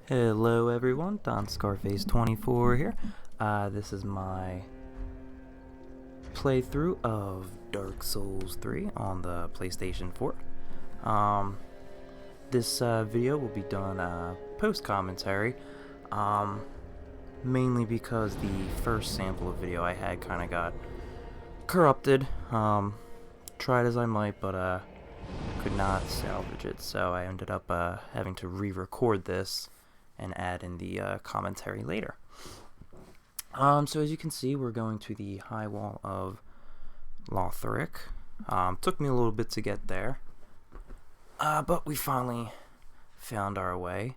Hello everyone, Don Scarface24 here. This is my playthrough of Dark Souls 3 on the PlayStation 4. This video will be done post-commentary, mainly because the first sample of video I had kind of got corrupted. Tried as I might, but could not salvage it, so I ended up having to re-record this and add in the commentary later. So as you can see, we're going to the High Wall of Lothric. Took me a little bit to get there, but we finally found our way.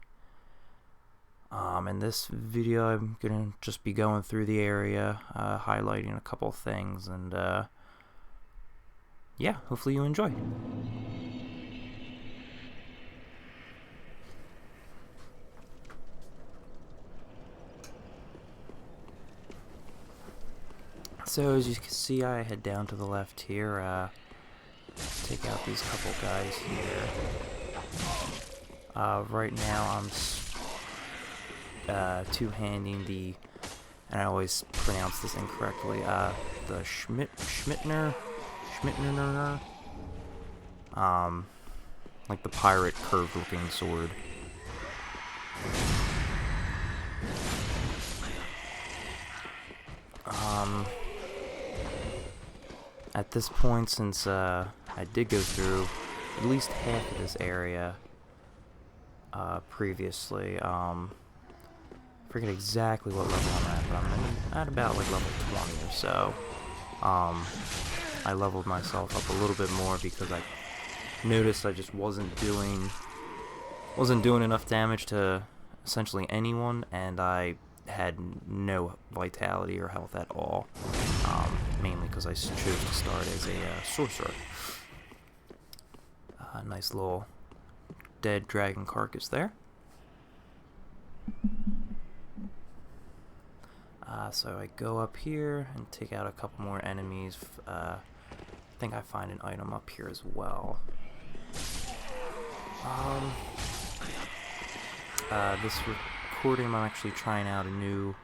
In this video, I'm gonna just be going through the area, highlighting a couple things, and yeah, hopefully you enjoy. So as you can see, I head down to the left here, take out these couple guys here. Right now I'm two-handing the, and I always pronounce this incorrectly, the Schmittner, like the pirate curved-looking sword. At this point, since I did go through at least half of this area previously, I forget exactly what level I'm at, but I'm at about like level 20 or so. I leveled myself up a little bit more because I noticed I just wasn't doing enough damage to essentially anyone, and I had no vitality or health at all, mainly because I chose to start as a sorcerer. Nice little dead dragon carcass there. So I go up here and take out a couple more enemies. I think I find an item up here as well. This recording, I'm actually trying out a new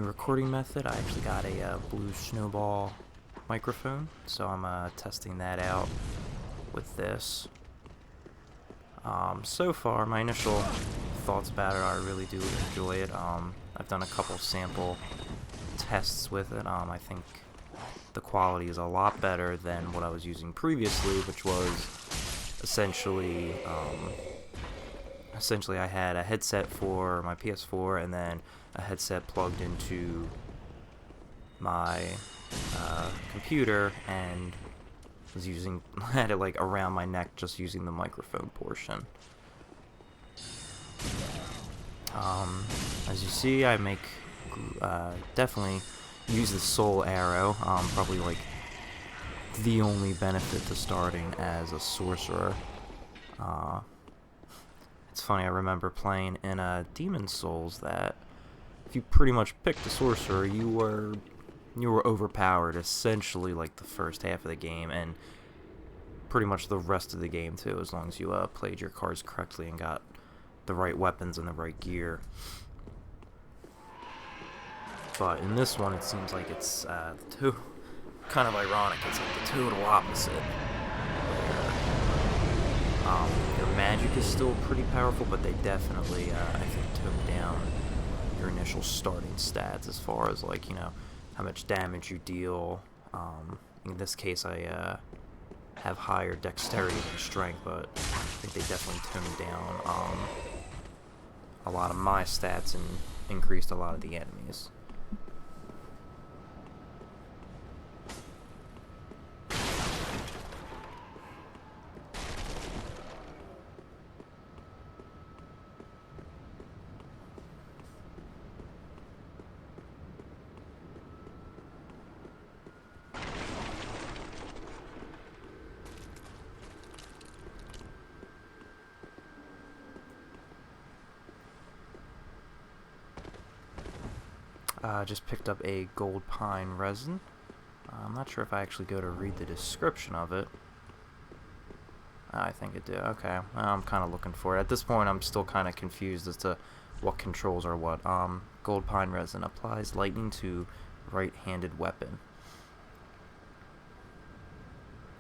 recording method. I actually got a Blue Snowball microphone, so I'm testing that out with this. So far, my initial thoughts about it are I really do enjoy it. I've done a couple sample tests with it. I think the quality is a lot better than what I was using previously, which was essentially I had a headset for my PS4 and then a headset plugged into my computer, and was had it like around my neck, just using the microphone portion. As you see, I make definitely use the soul arrow. Probably like the only benefit to starting as a sorcerer. It's funny, I remember playing in Demon's Souls that if you pretty much picked a sorcerer, you were overpowered essentially like the first half of the game, and pretty much the rest of the game too, as long as you played your cards correctly and got the right weapons and the right gear. But in this one, it seems like it's kind of ironic. It's like the total opposite. Your magic is still pretty powerful, but they definitely, I think, toned down your initial starting stats as far as, like, you know, how much damage you deal. In this case, I have higher dexterity than strength, but I think they definitely toned down a lot of my stats and increased a lot of the enemies. Just picked up a gold pine resin. I'm not sure if I actually go to read the description of it. I think it did. Okay, I'm kind of looking for it. At this point, I'm still kind of confused as to what controls are what. Gold pine resin applies lightning to right-handed weapon.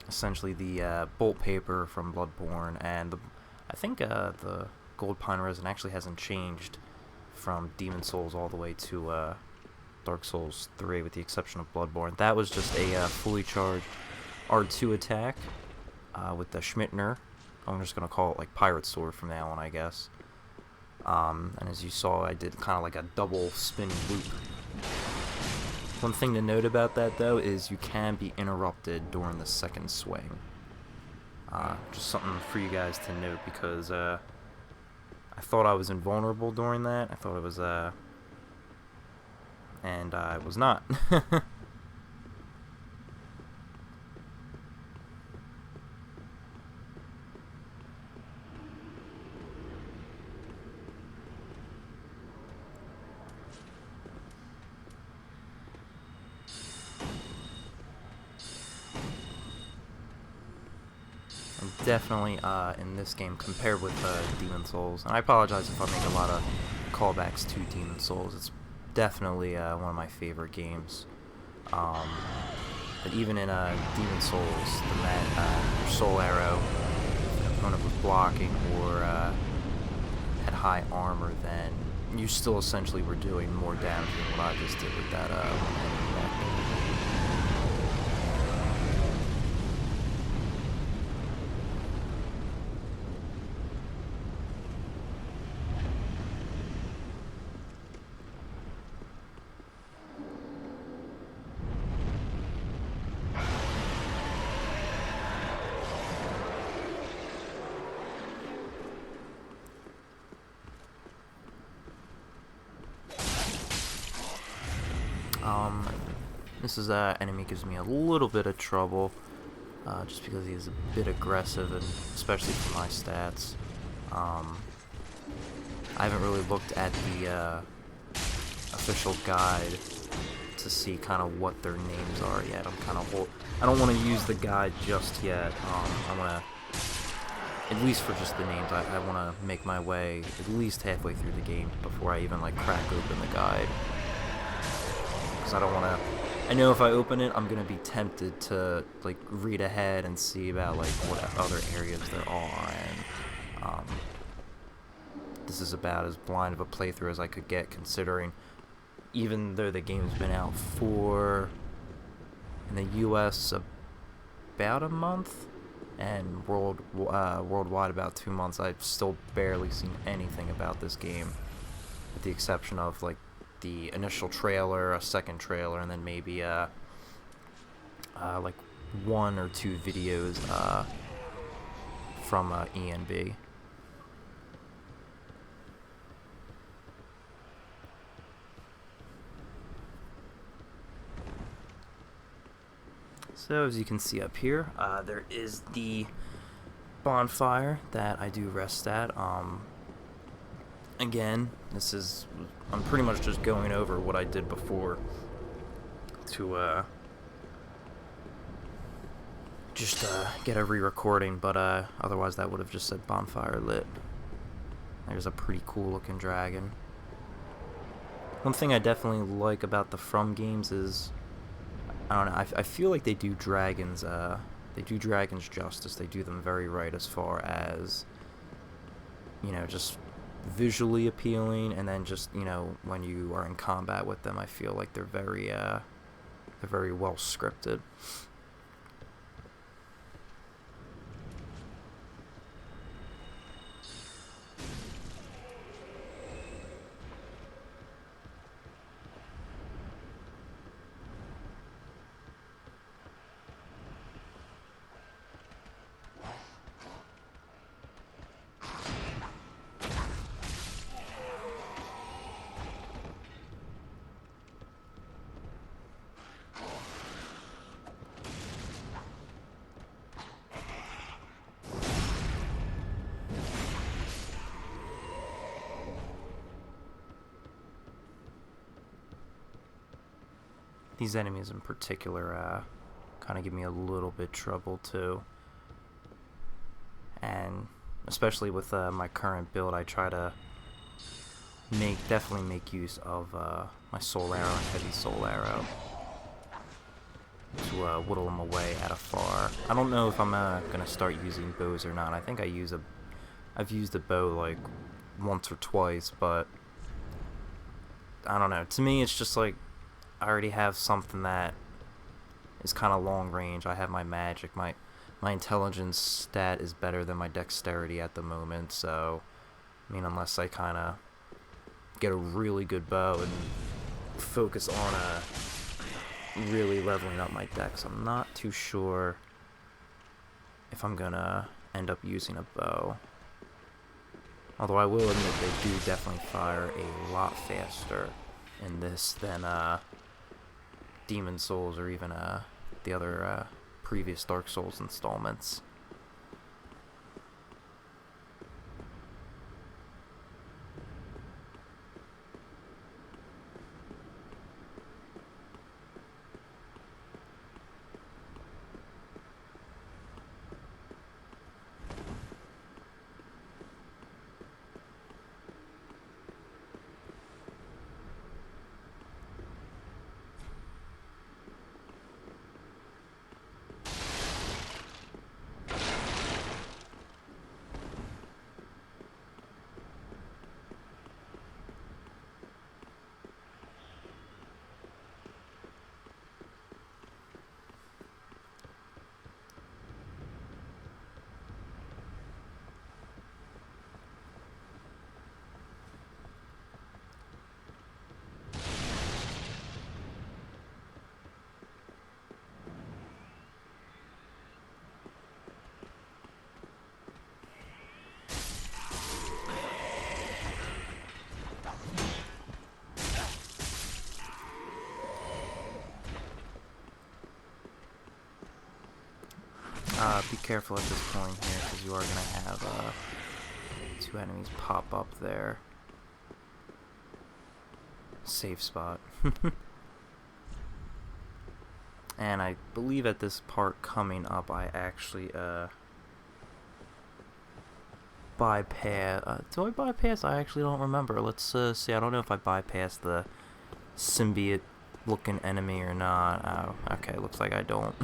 Essentially, the bolt paper from Bloodborne, and I think the gold pine resin actually hasn't changed from Demon Souls all the way to Dark Souls 3, with the exception of Bloodborne. That was just a fully charged R2 attack with the Schmittner. I'm just going to call it like Pirate Sword from now on, I guess. And as you saw, I did kind of like a double spinning loop. One thing to note about that, though, is you can be interrupted during the second swing. Just something for you guys to note, because I thought I was invulnerable during that. I thought it was, and I was not. Definitely in this game compared with Demon Souls, and I apologize if I make a lot of callbacks to Demon Souls. It's definitely one of my favorite games. But even in Demon Souls, your soul arrow, if an opponent was blocking or had high armor, then you still essentially were doing more damage than what I just did with that one-handed weapon. This enemy gives me a little bit of trouble, just because he is a bit aggressive, and especially for my stats. I haven't really looked at the official guide to see kind of what their names are yet. I don't want to use the guide just yet. I want to, at least for just the names, I want to make my way at least halfway through the game before I even like crack open the guide. Because I don't want to. I know if I open it, I'm gonna be tempted to like read ahead and see about like what other areas there are, and this is about as blind of a playthrough as I could get, considering even though the game's been out for in the US about a month and worldwide about 2 months, I've still barely seen anything about this game, with the exception of like the initial trailer, a second trailer, and then maybe like 1 or 2 videos from ENB. So as you can see up here, there is the bonfire that I do rest at. Again, I'm pretty much just going over what I did before to just get a re-recording, but otherwise that would have just said bonfire lit. There's a pretty cool looking dragon. One thing I definitely like about the From games is, I don't know, I feel like they do dragons justice. They do them very right as far as, you know, just visually appealing, and then just, you know, when you are in combat with them, I feel like they're very well scripted. These enemies in particular kind of give me a little bit trouble too. and especially with my current build, I try to definitely make use of my soul arrow and heavy soul arrow to whittle them away at afar. I don't know if I'm gonna start using bows or not. I think I've used a bow like once or twice, but I don't know. To me, it's just like I already have something that is kind of long range. I have my magic. My intelligence stat is better than my dexterity at the moment, so I mean, unless I kind of get a really good bow and focus on really leveling up my dex, I'm not too sure if I'm gonna end up using a bow. Although I will admit they do definitely fire a lot faster in this than Demon Souls or even the other previous Dark Souls installments. Be careful at this point here, because you are going to have two enemies pop up there. Safe spot. And I believe at this part coming up, I actually bypass. Do I bypass? I actually don't remember. Let's see. I don't know if I bypass the symbiote-looking enemy or not. Oh, okay. Looks like I don't.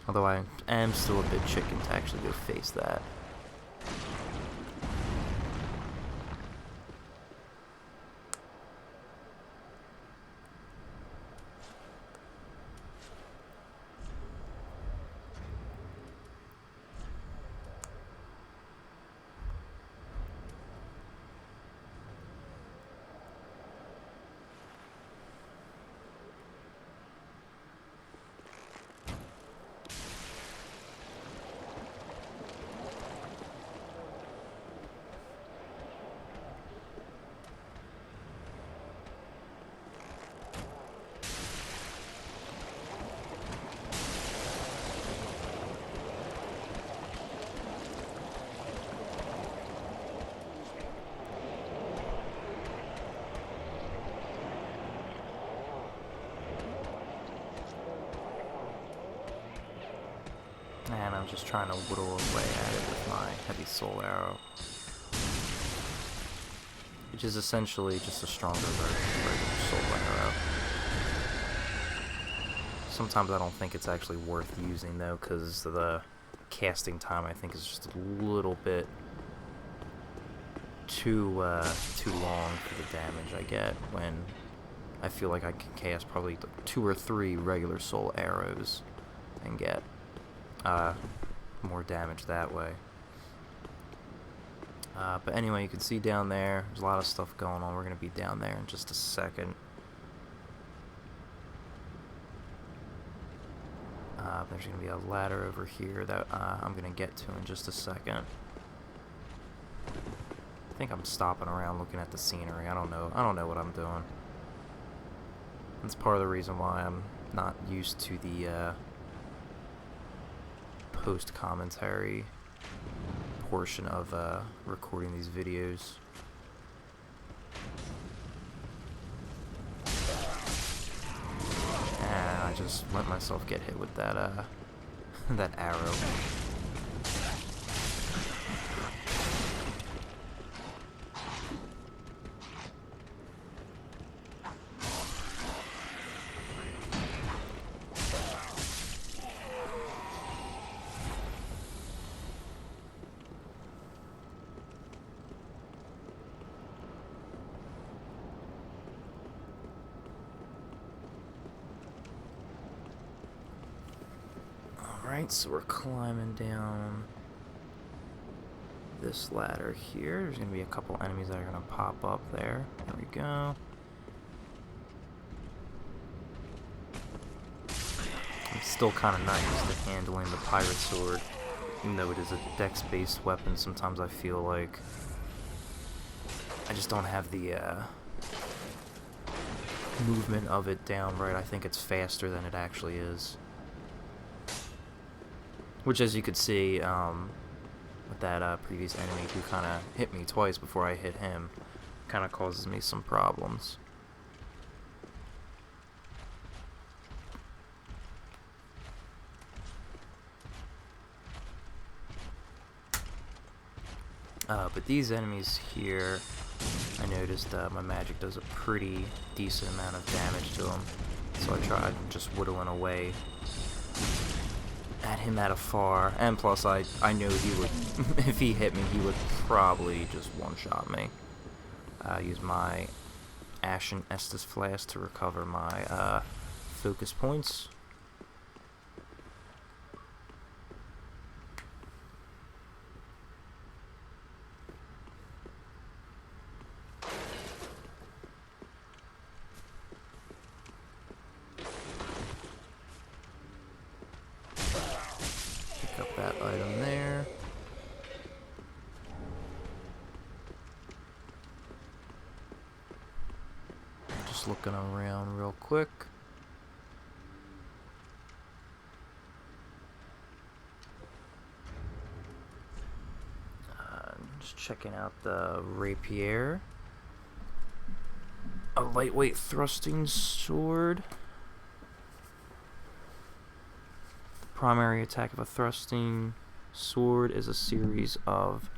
Although I am still a bit chicken to actually go face that. And I'm just trying to whittle away at it with my heavy soul arrow, which is essentially just a stronger version of regular soul arrow. Sometimes I don't think it's actually worth using though, because the casting time I think is just a little bit too long for the damage I get when I feel like I can cast probably 2 or 3 regular soul arrows and get more damage that way. But anyway, you can see down there's a lot of stuff going on. We're going to be down there in just a second. There's going to be a ladder over here that I'm going to get to in just a second. I think I'm stopping around looking at the scenery. I don't know what I'm doing. That's part of the reason why I'm not used to the post-commentary portion of recording these videos. just let myself get hit with that, that arrow. Alright, so we're climbing down this ladder here. There's going to be a couple enemies that are going to pop up there. There we go. I'm still kind of not used to handling the pirate sword. Even though it is a dex-based weapon, sometimes I feel like I just don't have the movement of it down right. I think it's faster than it actually is. Which, as you could see, with that previous enemy who kind of hit me twice before I hit him, kind of causes me some problems. But these enemies here, I noticed my magic does a pretty decent amount of damage to them. So I tried just whittling away at him at afar, and plus I knew he would, if he hit me, he would probably just one-shot me. Use my Ashen Estus Flask to recover my focus points. That item there. Just looking around real quick. Just checking out the rapier. A lightweight thrusting sword. Primary attack of a thrusting sword is a series of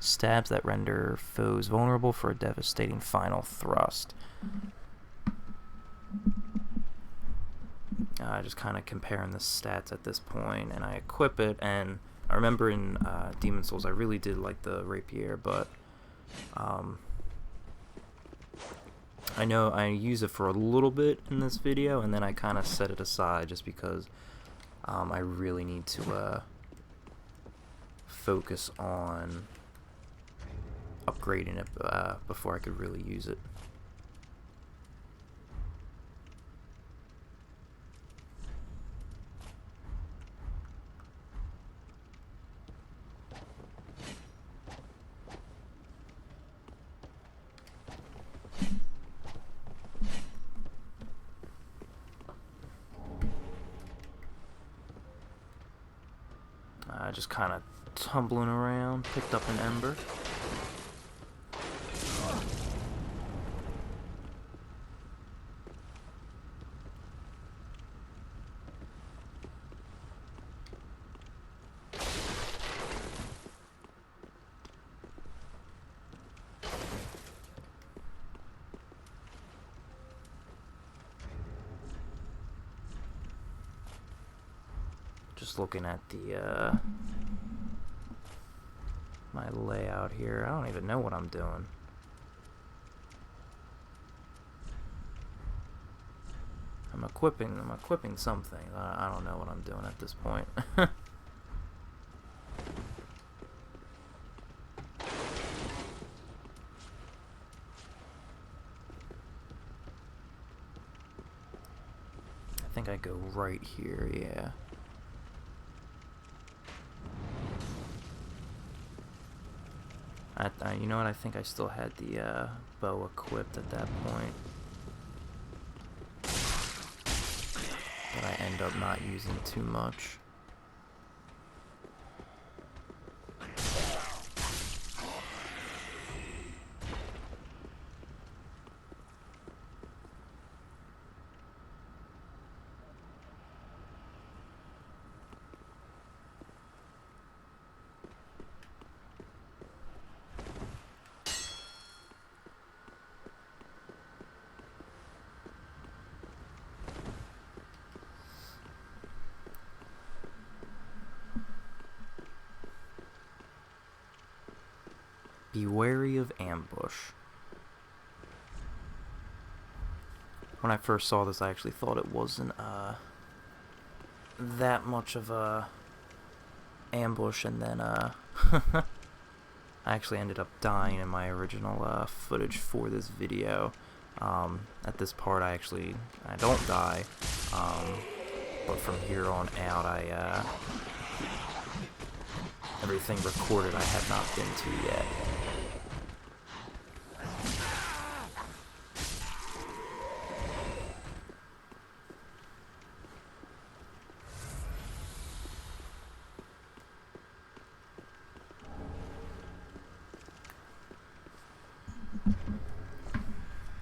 stabs that render foes vulnerable for a devastating final thrust. Just kind of comparing the stats at this point, and I equip it, and I remember in Demon's Souls I really did like the rapier, but I know I use it for a little bit in this video, and then I kind of set it aside just because I really need to focus on upgrading it before I could really use it. Just kind of tumbling around, picked up an ember. Just looking at the my layout here. I don't even know what I'm doing. I'm equipping something. I don't know what I'm doing at this point. I think I go right here, yeah. You know what, I think I still had the bow equipped at that point. But I end up not using too much. Be wary of ambush. When I first saw this, I actually thought it wasn't that much of a ambush, and then I actually ended up dying in my original footage for this video. At this part, I don't die, but from here on out, everything recorded I have not been to yet.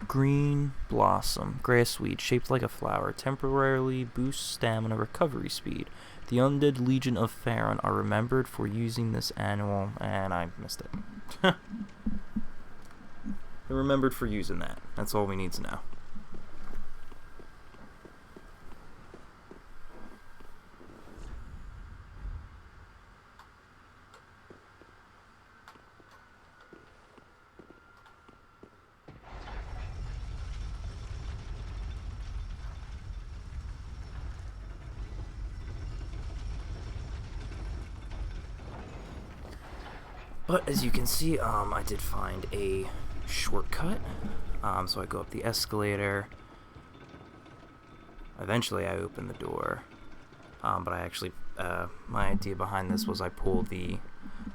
Green Blossom, grassweed shaped like a flower, temporarily boosts stamina recovery speed. The Undead Legion of Farron are remembered for using this annual, and I missed it. They're remembered for using that. That's all we need to know. But as you can see, I did find a shortcut. So I go up the escalator. Eventually I open the door. But I actually, my idea behind this was I pulled the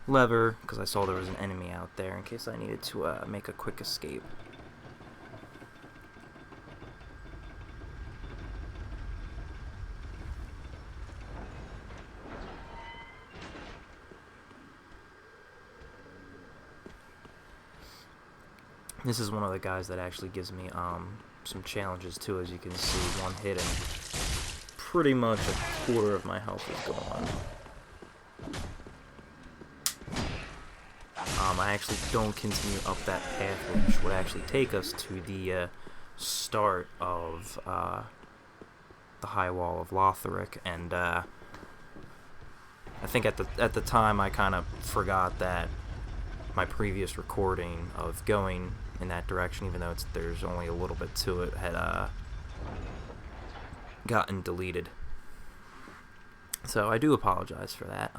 lever because I saw there was an enemy out there in case I needed to make a quick escape. This is one of the guys that actually gives me some challenges too. As you can see, one hit and pretty much a quarter of my health is gone. I actually don't continue up that path, which would actually take us to the start of the High Wall of Lothric, and I think at the time I kind of forgot that my previous recording of going in that direction, even though there's only a little bit to it, had gotten deleted. So I do apologize for that.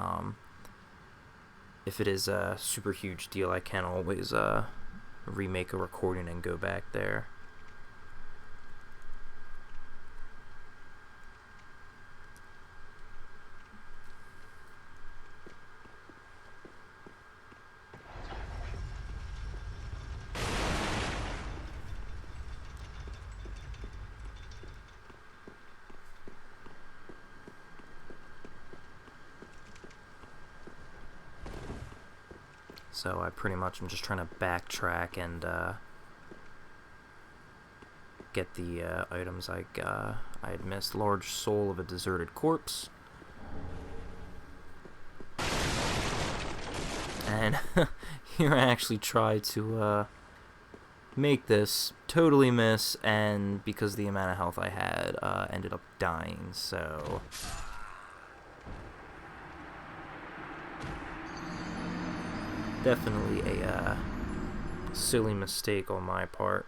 If it is a super huge deal, I can always remake a recording and go back there. So I pretty much am just trying to backtrack and get the items I had missed. Large soul of a deserted corpse. And here I actually try to make this, totally miss, and because of the amount of health I had, ended up dying, so... Definitely a silly mistake on my part.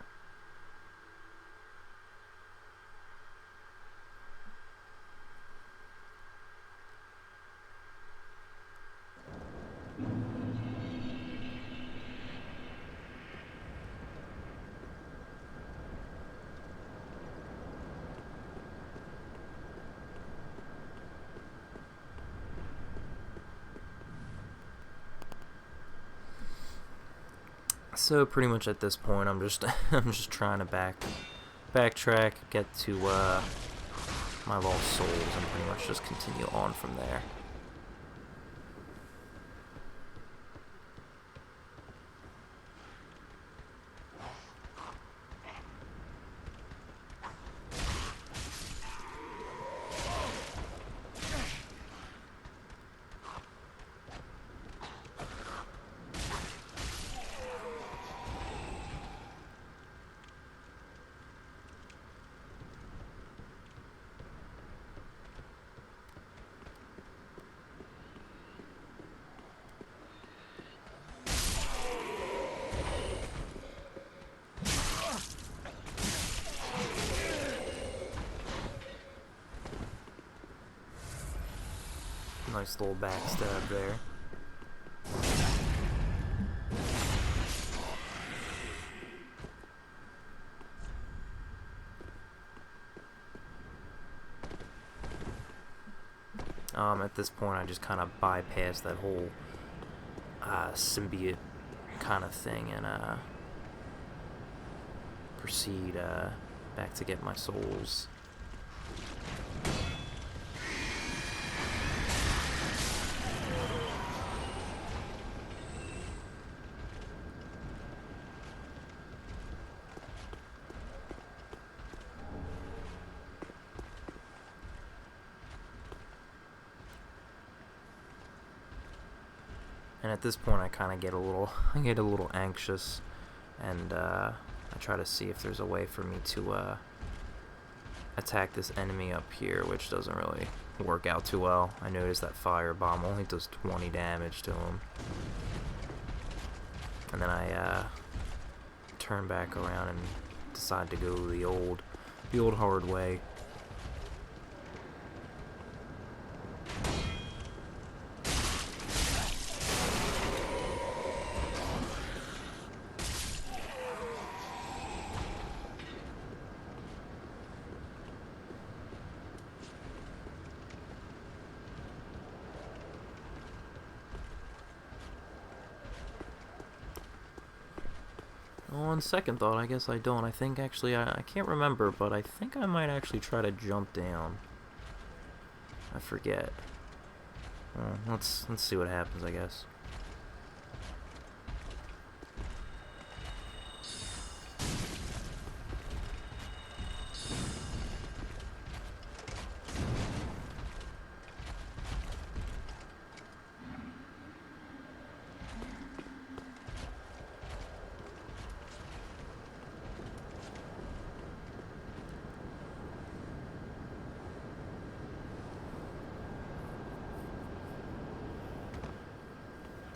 So pretty much at this point, I'm just trying to backtrack, get to my lost souls, and pretty much just continue on from there. Nice little backstab there. At this point, I just kind of bypassed that whole symbiote kind of thing and proceed back to get my souls. And at this point, I kind of get a little anxious, and I try to see if there's a way for me to attack this enemy up here, which doesn't really work out too well. I noticed that firebomb only does 20 damage to him, and then I turn back around and decide to go the old hard way. On second thought, I guess I don't. I think actually, I can't remember, but I think I might actually try to jump down. I forget. Let's see what happens, I guess.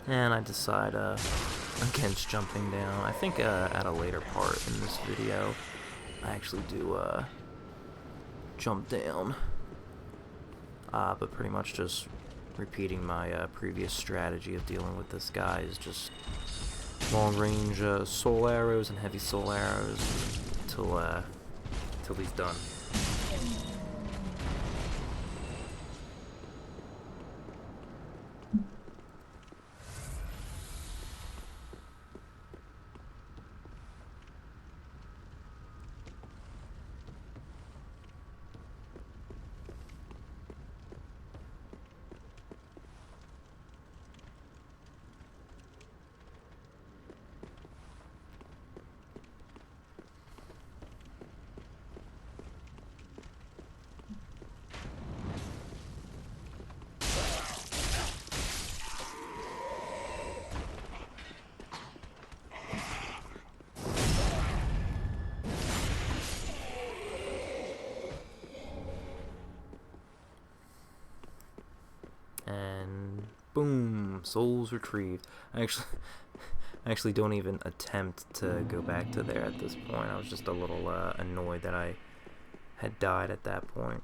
And I decide against jumping down. I think at a later part in this video, I actually do jump down. But pretty much just repeating my previous strategy of dealing with this guy is just long-range soul arrows and heavy soul arrows till he's done. And boom, souls retrieved. I actually don't even attempt to go back to there at this point. I was just a little annoyed that I had died at that point.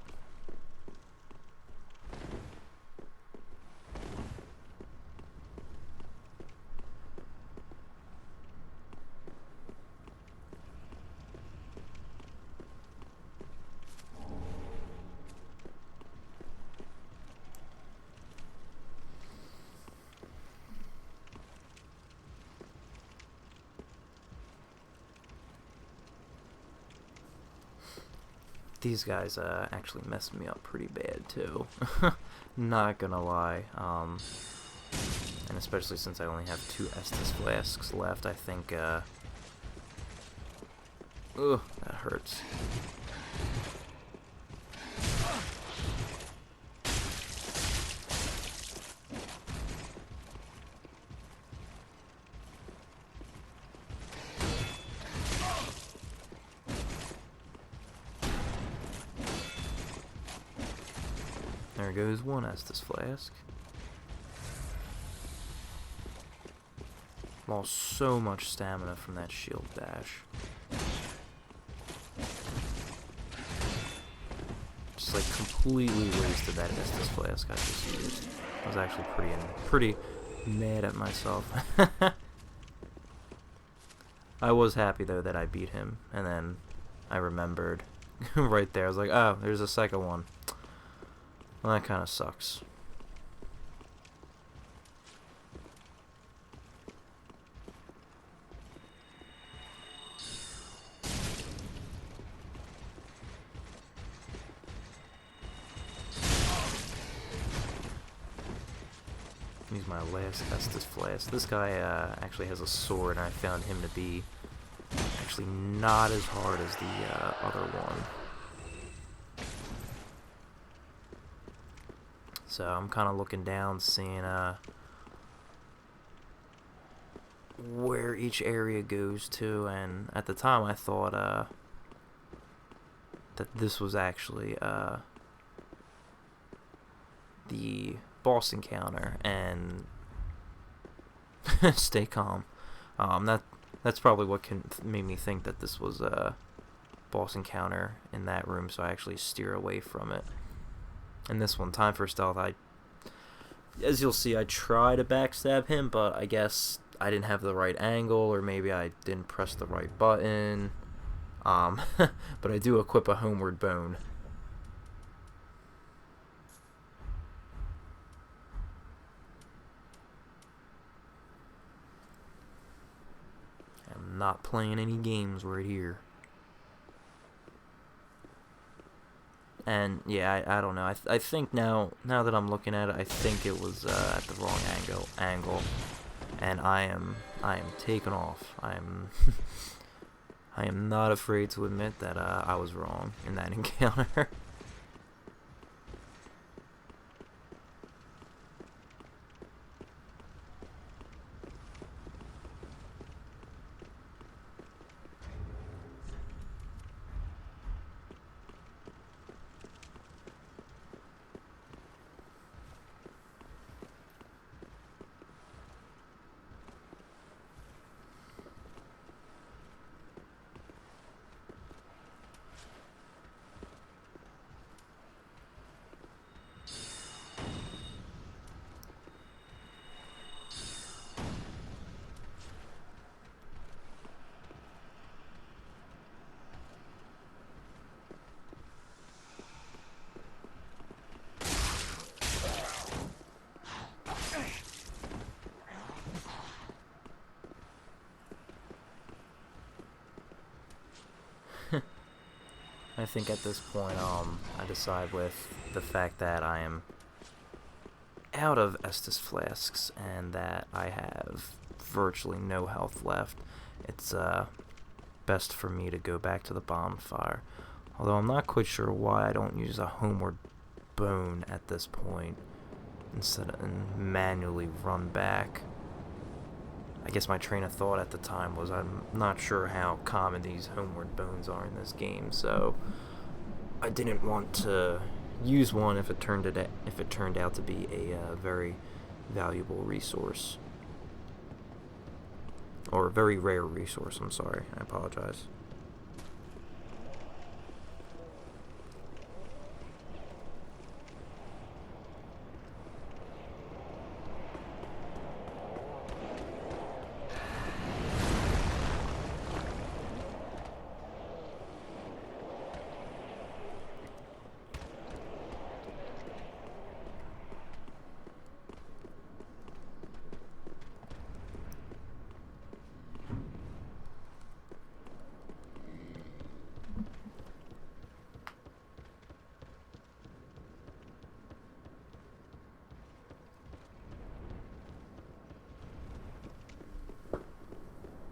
These guys actually messed me up pretty bad too. Not gonna lie. And especially since I only have 2 Estus flasks left, I think ugh, that hurts. There goes 1 Estus flask. Lost so much stamina from that shield dash. Just like completely wasted that Estus flask I just used. I was actually pretty mad at myself. I was happy though that I beat him, and then I remembered right there. I was like, oh, there's a second one. Well, that kind of sucks. Use my last Estus Flask. This guy actually has a sword, and I found him to be actually not as hard as the other one. So I'm kind of looking down, seeing where each area goes to, and at the time I thought that this was actually the boss encounter, and stay calm. That's probably what made me think that this was a boss encounter in that room, so I actually steer away from it. And this one, time for stealth, as you'll see, I try to backstab him, but I guess I didn't have the right angle, or maybe I didn't press the right button. But I do equip a Homeward Bone. I'm not playing any games right here. And yeah, I don't know. I think now that I'm looking at it, I think it was at the wrong angle, and I am taken off. I am not afraid to admit that I was wrong in that encounter. I think at this point, I decide with the fact that I am out of Estus Flasks and that I have virtually no health left, it's best for me to go back to the bonfire. Although I'm not quite sure why I don't use a Homeward Bone at this point instead of manually run back. I guess my train of thought at the time was I'm not sure how common these Homeward Bones are in this game, so I didn't want to use one if it turned out to be a very valuable resource, or a very rare resource. I'm sorry, I apologize.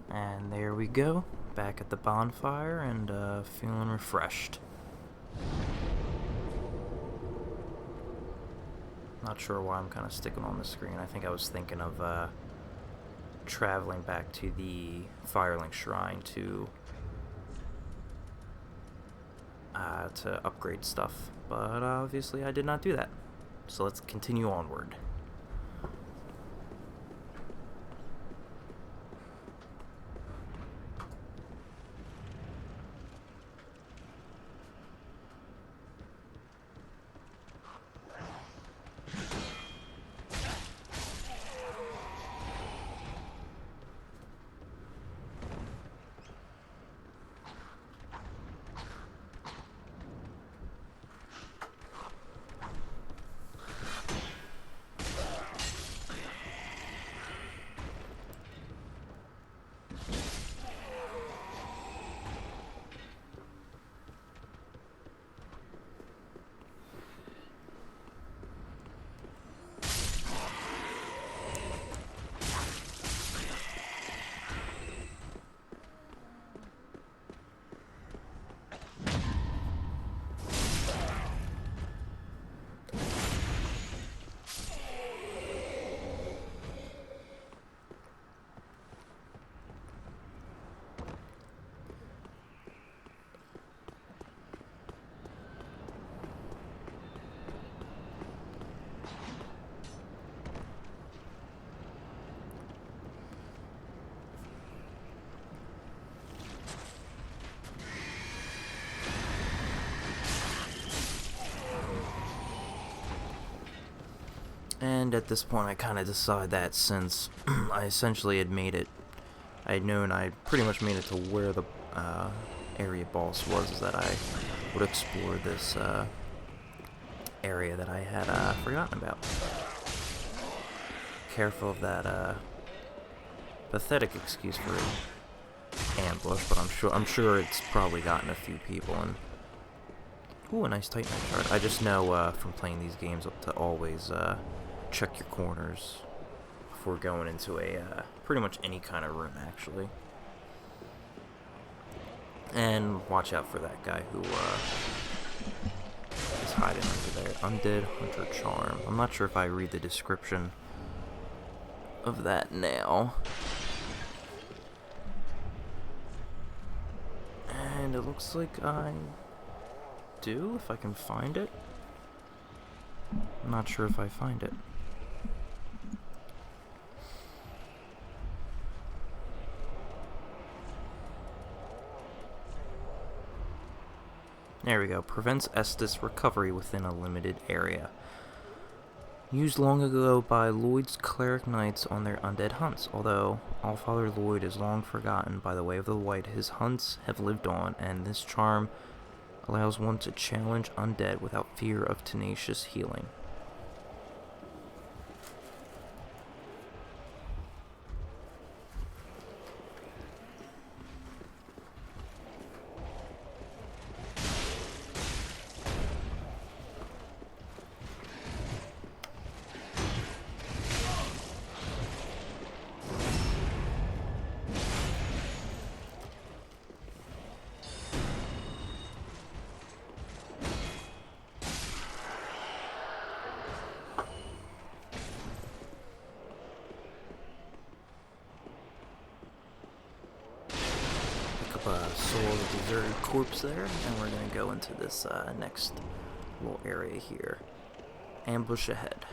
And there we go, back at the bonfire and feeling refreshed. Not sure why I'm kind of sticking on the screen. I think I was thinking of traveling back to the Firelink Shrine to upgrade stuff, but obviously I did not do that. So let's continue onward. And at this point, I kind of decided that since I essentially had made it, I had known I pretty much made it to where the area boss was, is that I would explore this area that I had forgotten about. Careful of that pathetic excuse for an ambush, but I'm sure it's probably gotten a few people. And ooh, a nice Titanite shard. I just know from playing these games to always check your corners before going into a pretty much any kind of room, actually. And watch out for that guy who is hiding under there. Undead Hunter Charm. I'm not sure if I read the description of that now. And it looks like I do, if I can find it. I'm not sure if I find it. There we go. Prevents Estus recovery within a limited area. Used long ago by Lloyd's cleric knights on their undead hunts. Although Allfather Lloyd is long forgotten by the Way of the White, his hunts have lived on, and this charm allows one to challenge undead without fear of tenacious healing. Soul of the deserted corpse there, and we're gonna go into this next little area here. Ambush ahead.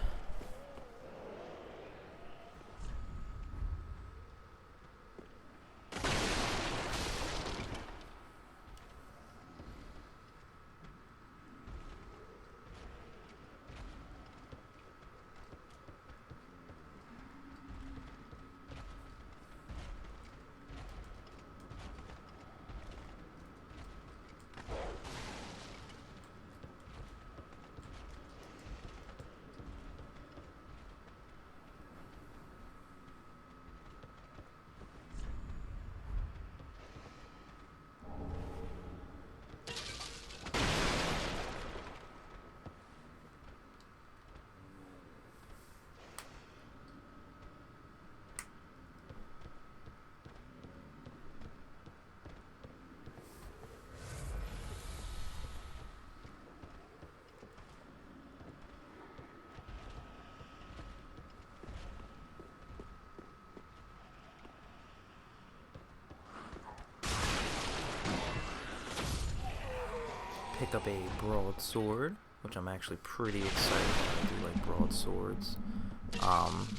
Pick up a broadsword, which I'm actually pretty excited about. I do like broadswords.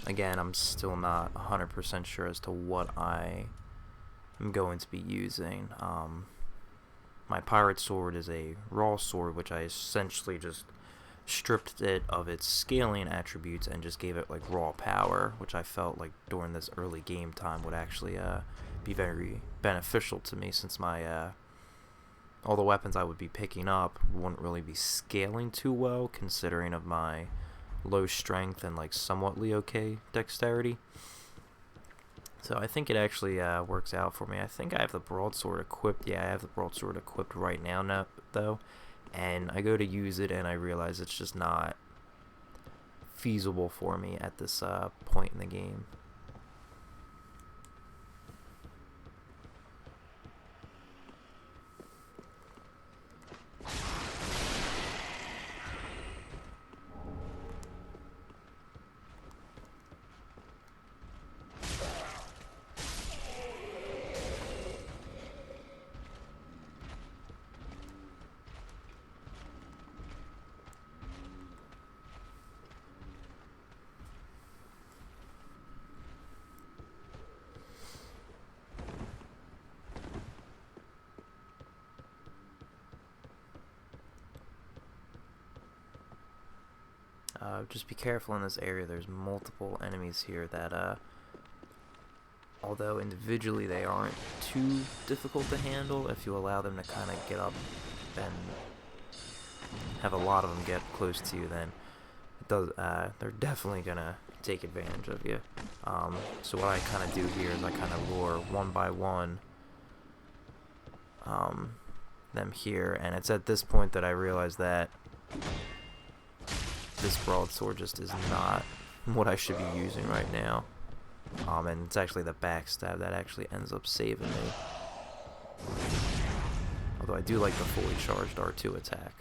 Again, I'm still not 100% sure as to what I am going to be using. My pirate sword is a raw sword, which I essentially just stripped it of its scaling attributes and just gave it like raw power, which I felt like during this early game time would actually be very beneficial to me, since my all the weapons I would be picking up wouldn't really be scaling too well, considering of my low strength and like somewhat okay dexterity. So I think it actually works out for me. I think I have the broadsword equipped. Yeah, I have the broadsword equipped right now, though. And I go to use it and I realize it's just not feasible for me at this point in the game. just be careful in this area. There's multiple enemies here that, although individually they aren't too difficult to handle, if you allow them to kind of get up and have a lot of them get close to you, then it does. They're definitely gonna take advantage of you. So what I kind of do here is I kind of lure one by one them here, and it's at this point that I realize that this broadsword just is not what I should be using right now. And it's actually the backstab that actually ends up saving me. Although I do like the fully charged R2 attack.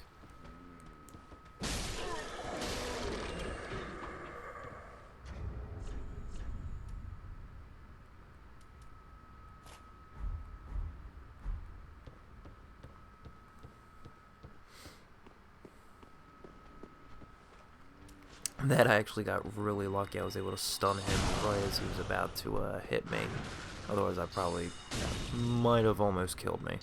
That I actually got really lucky. I was able to stun him right as he was about to hit me. Otherwise, I probably might have almost killed me.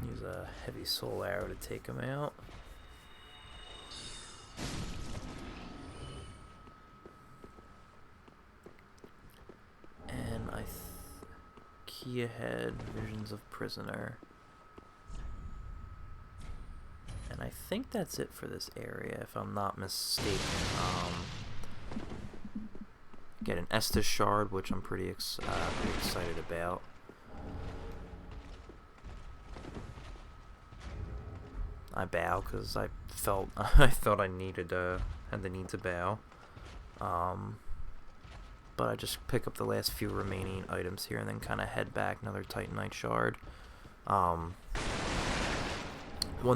Use a heavy soul arrow to take him out. And key ahead, Visions of Prisoner. And I think that's it for this area, if I'm not mistaken. Get an Estus Shard, which I'm pretty excited about. I bow because I felt I thought I needed had the need to bow, but I just pick up the last few remaining items here and then kind of head back. Another Titanite Shard. One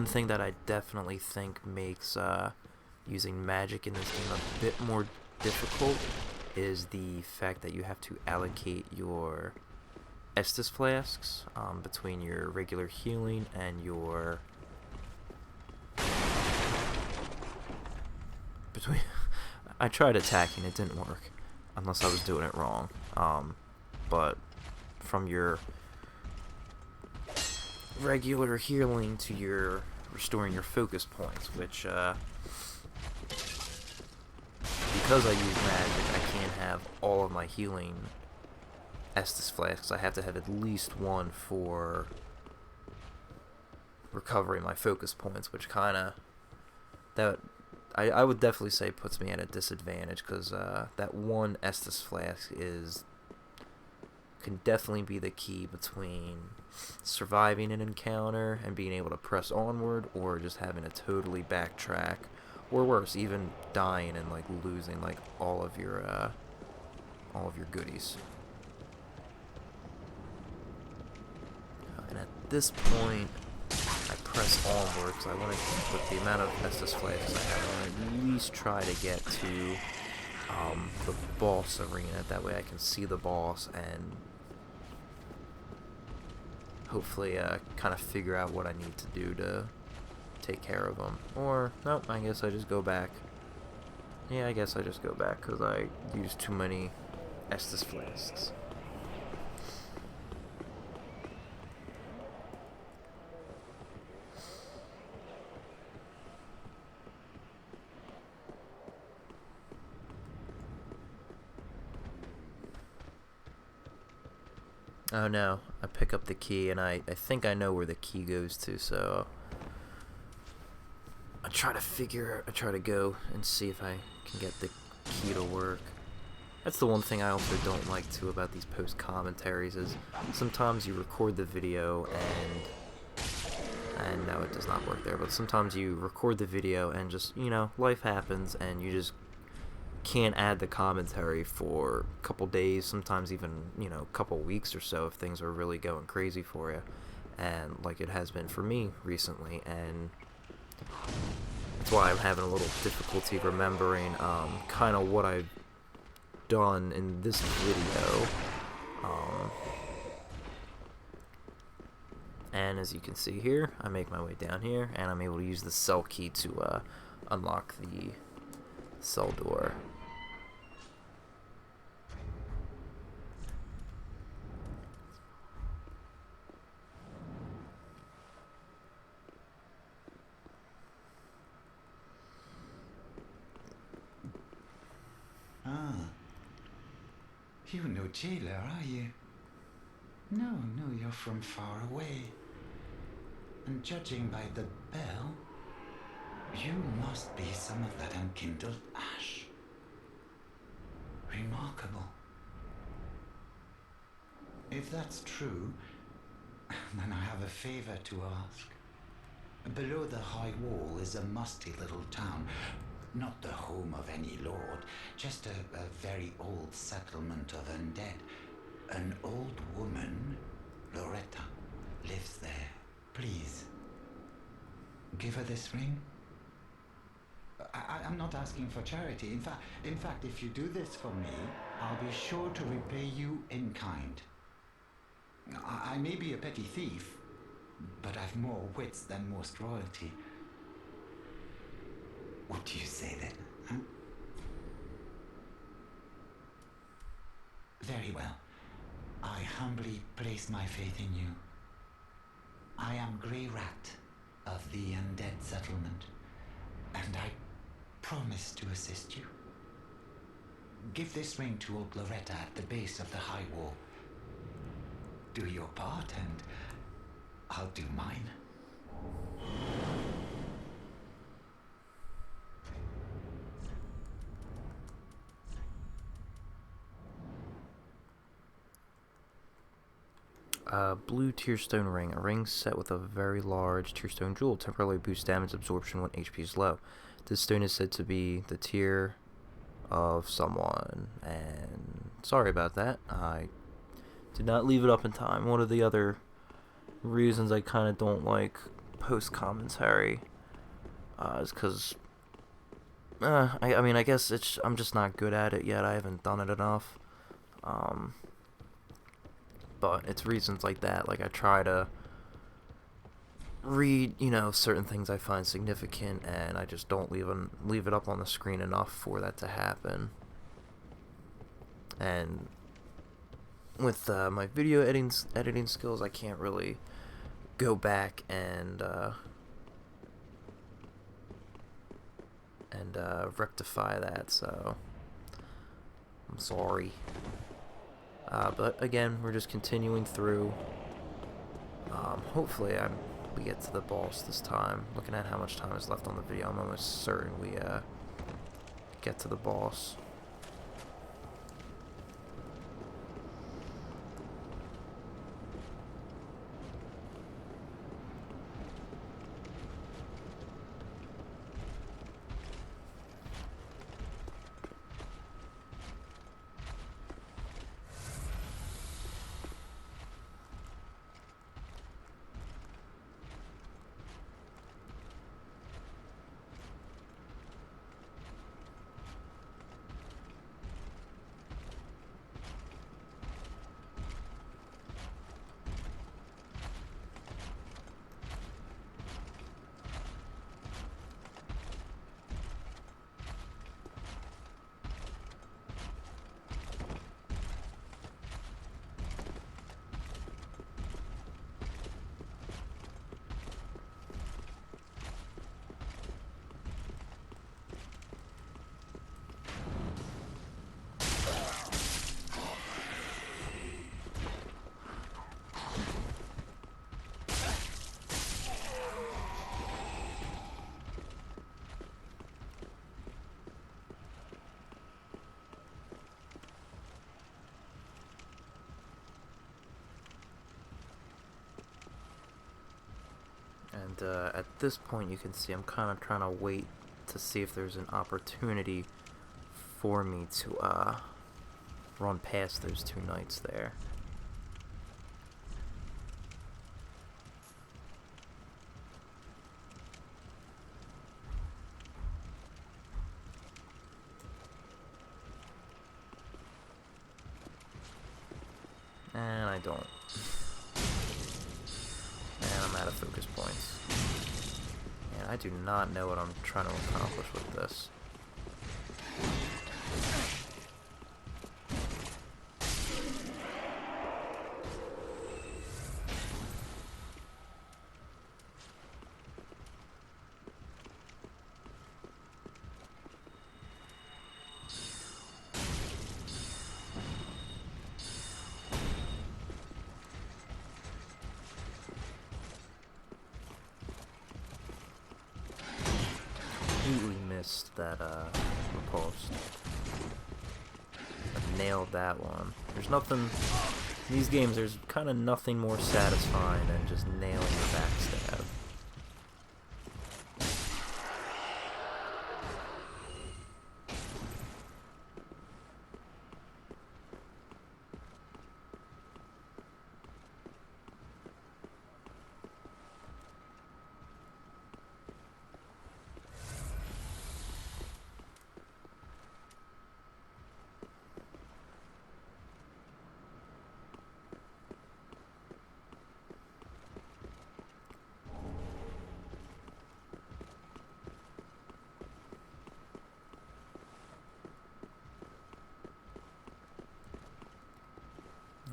thing that I definitely think makes using magic in this game a bit more difficult is the fact that you have to allocate your Estus flasks between your regular healing and your I tried attacking, it didn't work unless I was doing it wrong, but from your regular healing to your restoring your focus points, which because I use magic, I can't have all of my healing Estus flasks. I have to have at least one for recovering my focus points, which kinda I would definitely say puts me at a disadvantage, because that one Estus flask can definitely be the key between surviving an encounter and being able to press onward, or just having to totally backtrack, or worse, even dying and like losing like all of your goodies. And at this point, I press onward because I want to, with the amount of Estus flasks I have, I want to at least try to get to the boss arena. That way I can see the boss and hopefully kind of figure out what I need to do to take care of him. Or, nope, I guess I just go back. Yeah, I guess I just go back because I used too many Estus flasks. Oh no, I pick up the key and I think I know where the key goes to, so I try to go and see if I can get the key to work. That's the one thing I also don't like too about these post commentaries, is sometimes you record the video and no, it does not work there, but sometimes you record the video and just, you know, life happens and you just can't add the commentary for a couple days, sometimes even, you know, a couple weeks or so if things are really going crazy for you, and like it has been for me recently. And that's why I'm having a little difficulty remembering kind of what I've done in this video. And as you can see here, I make my way down here, and I'm able to use the cell key to unlock the cell door. Ah, you're no jailer, are you? No, you're from far away. And judging by the bell, you must be some of that unkindled ash. Remarkable. If that's true, then I have a favor to ask. Below the high wall is a musty little town. Not the home of any lord, just a very old settlement of undead. An old woman, Loretta, lives there. Please, give her this ring. I'm not asking for charity. In fact, if you do this for me, I'll be sure to repay you in kind. I may be a petty thief, but I've more wits than most royalty. What do you say then? Huh? Very well. I humbly place my faith in you. I am Grey Rat of the Undead Settlement, and I promise to assist you. Give this ring to old Loretta at the base of the high wall. Do your part, and I'll do mine. Blue Tearstone Ring. A ring set with a very large Tearstone jewel. Temporarily boosts damage absorption when HP is low. This stone is said to be the tear of someone. And sorry about that. I did not leave it up in time. One of the other reasons I kind of don't like post-commentary is because I mean, I guess I'm just not good at it yet. I haven't done it enough. But it's reasons like that. Like, I try to read, you know, certain things I find significant, and I just don't leave it up on the screen enough for that to happen. And with my video editing skills, I can't really go back and rectify that, so I'm sorry. But again, we're just continuing through. Hopefully we get to the boss this time. Looking at how much time is left on the video, I'm almost certain we get to the boss. And at this point, you can see I'm kind of trying to wait to see if there's an opportunity for me to run past those two knights there. And I don't. And I'm out of focus points. And I do not know what I'm trying to accomplish with this. Completely missed that riposte. I nailed that one. There's nothing in these games, there's kind of nothing more satisfying than just nailing the backstab.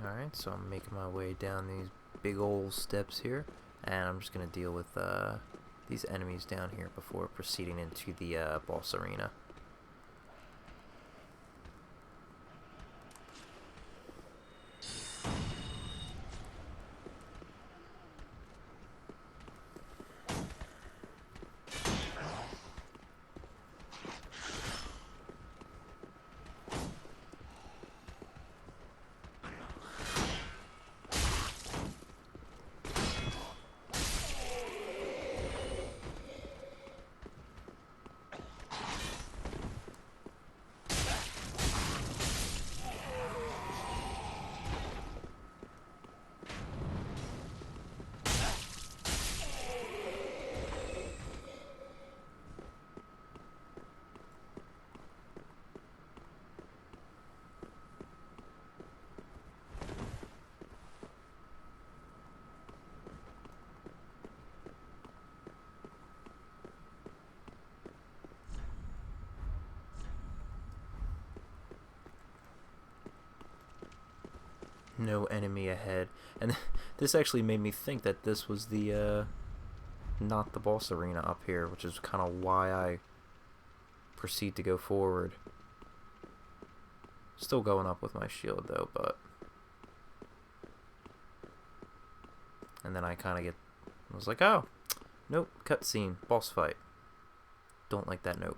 Alright, so I'm making my way down these big old steps here, and I'm just going to deal with these enemies down here before proceeding into the boss arena. No enemy ahead, and this actually made me think that this was the not the boss arena up here, which is kind of why I proceed to go forward. Still going up with my shield though, but and then I kind of I was like, oh nope, cutscene, boss fight. Don't like that note.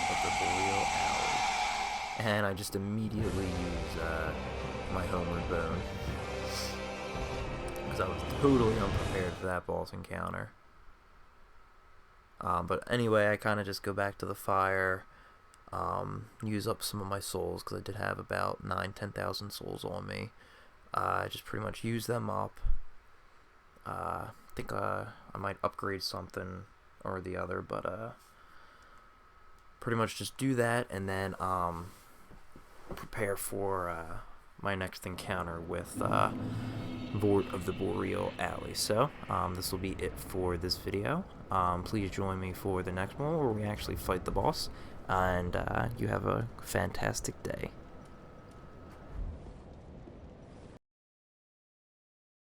Of the Boreal Alley, and I just immediately use my homeward bone because I was totally unprepared for that boss encounter. But anyway, I kind of just go back to the fire, use up some of my souls because I did have about 10,000 souls on me. I just pretty much use them up. I think I might upgrade something or the other, but pretty much just do that and then prepare for my next encounter with Vort of the Boreal Alley. So this will be it for this video. Please join me for the next one where we actually fight the boss, and you have a fantastic day.